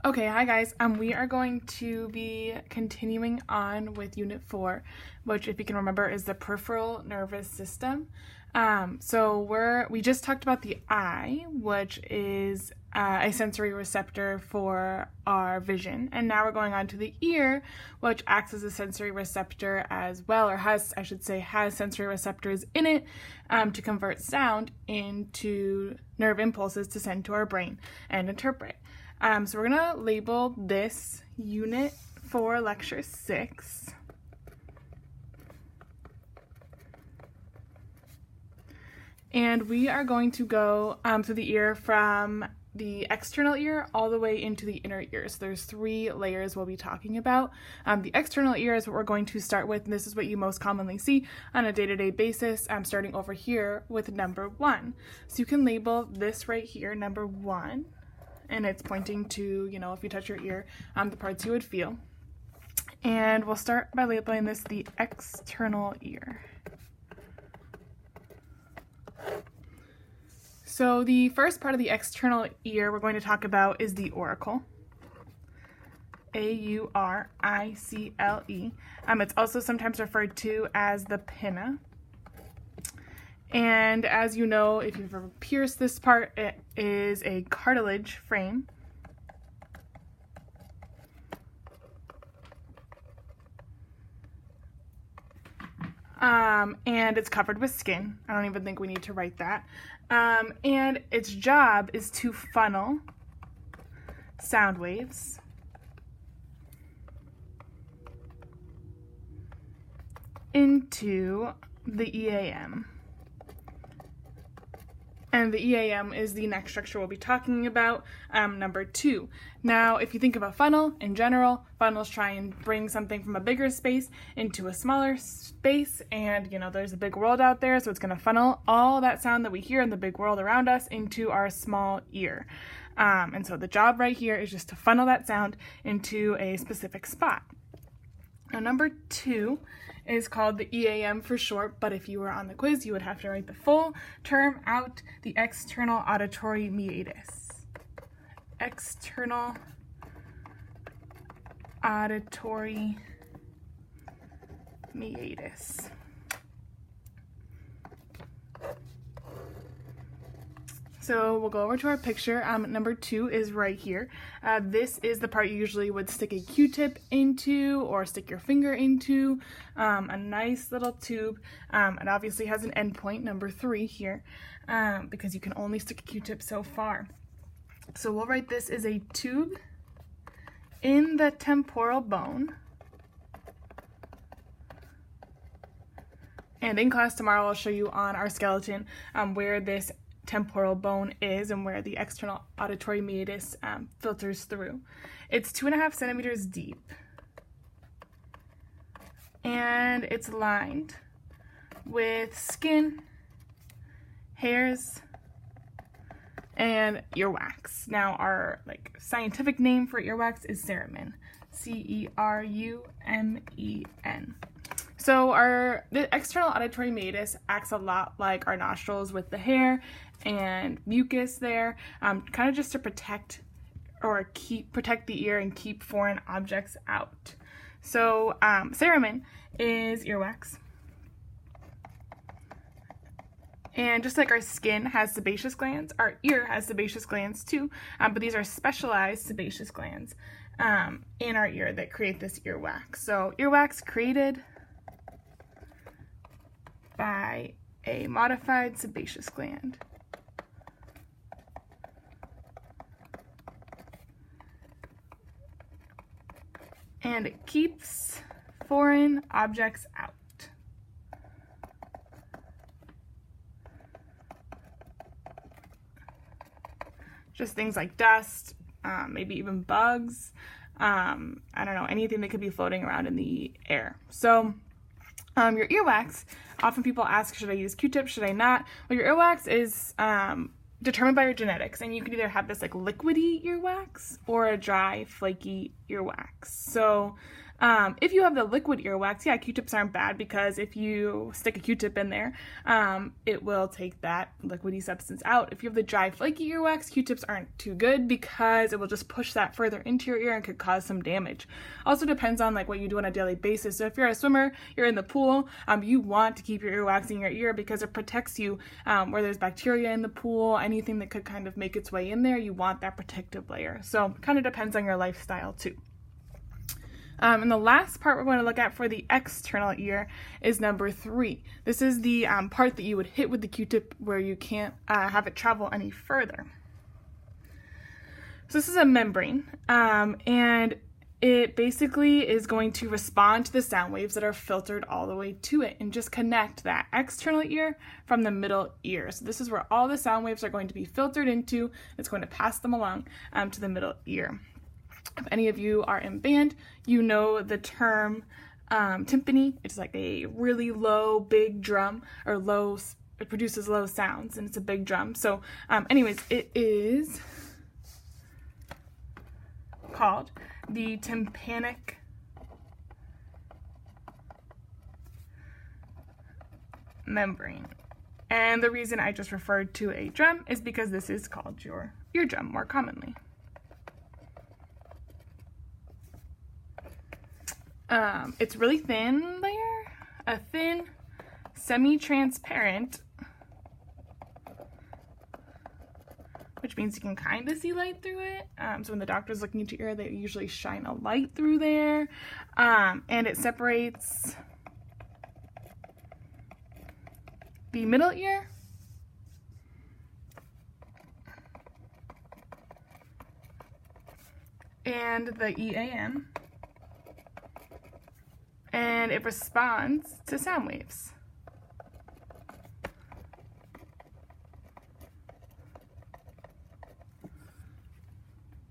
Okay, hi guys. We are going to be continuing on with Unit 4, which, if you can remember, is the peripheral nervous system. We just talked about the eye, which is a sensory receptor for our vision, and now we're going on to the ear, which acts as a sensory receptor as well, or has sensory receptors in it to convert sound into nerve impulses to send to our brain and interpret. So we're going to label this Unit 4, Lecture 6. And we are going to go through the ear from the external ear all the way into the inner ear. So there's 3 layers we'll be talking about. The external ear is what we're going to start with, and this is what you most commonly see on a day-to-day basis. I'm starting over here with number 1. So you can label this right here, number 1. And it's pointing to, if you touch your ear, the parts you would feel. And we'll start by labeling this the external ear. So the first part of the external ear we're going to talk about is the auricle. A-U-R-I-C-L-E. It's also sometimes referred to as the pinna. And as you know, if you've ever pierced this part, it is a cartilage frame. And it's covered with skin. I don't even think we need to write that. And its job is to funnel sound waves into the EAM. And the EAM is the next structure we'll be talking about, number 2. Now, if you think of a funnel in general, funnels try and bring something from a bigger space into a smaller space, and there's a big world out there, so it's going to funnel all that sound that we hear in the big world around us into our small ear. And so the job right here is just to funnel that sound into a specific spot. Now, number 2 is called the EAM for short, but if you were on the quiz, you would have to write the full term out, the external auditory meatus. External auditory meatus. So we'll go over to our picture. Number 2 is right here. This is the part you usually would stick a Q-tip into or stick your finger into. A nice little tube. It obviously has an end point, number 3 here, because you can only stick a Q-tip so far. So we'll write this as a tube in the temporal bone. And in class tomorrow, I'll show you on our skeleton where this temporal bone is and where the external auditory meatus filters through. It's 2.5 centimeters deep, and it's lined with skin, hairs, and earwax. Now, our scientific name for earwax is cerumen, C-E-R-U-M-E-N. So the external auditory meatus acts a lot like our nostrils with the hair and mucus there, kind of just to protect the ear and keep foreign objects out. So cerumen is earwax. And just like our skin has sebaceous glands, our ear has sebaceous glands too, but these are specialized sebaceous glands in our ear that create this earwax. So earwax created by a modified sebaceous gland. And it keeps foreign objects out. Just things like dust, maybe even bugs, I don't know, anything that could be floating around in the air. So your earwax, often people ask, should I use Q-tip, should I not? Well, your earwax is determined by your genetics, and you can either have this liquidy earwax or a dry, flaky earwax. So If you have the liquid earwax, yeah, Q-tips aren't bad because if you stick a Q-tip in there, it will take that liquidy substance out. If you have the dry, flaky earwax, Q-tips aren't too good because it will just push that further into your ear and could cause some damage. Also depends on like what you do on a daily basis. So if you're a swimmer, you're in the pool, you want to keep your earwax in your ear because it protects you where there's bacteria in the pool, anything that could kind of make its way in there, you want that protective layer. So kind of depends on your lifestyle too. And the last part we're going to look at for the external ear is number 3. This is the part that you would hit with the Q-tip where you can't have it travel any further. So this is a membrane, and it basically is going to respond to the sound waves that are filtered all the way to it and just connect that external ear from the middle ear. So this is where all the sound waves are going to be filtered into. It's going to pass them along to the middle ear. If any of you are in band, you know the term timpani. It's like a really low, big drum, or low, it produces low sounds, and it's a big drum. So anyways, it is called the tympanic membrane. And the reason I just referred to a drum is because this is called your eardrum more commonly. It's really thin layer, a thin, semi-transparent, which means you can kind of see light through it. So when the doctor's looking into your ear, they usually shine a light through there. And it separates the middle ear and the EAM. And it responds to sound waves.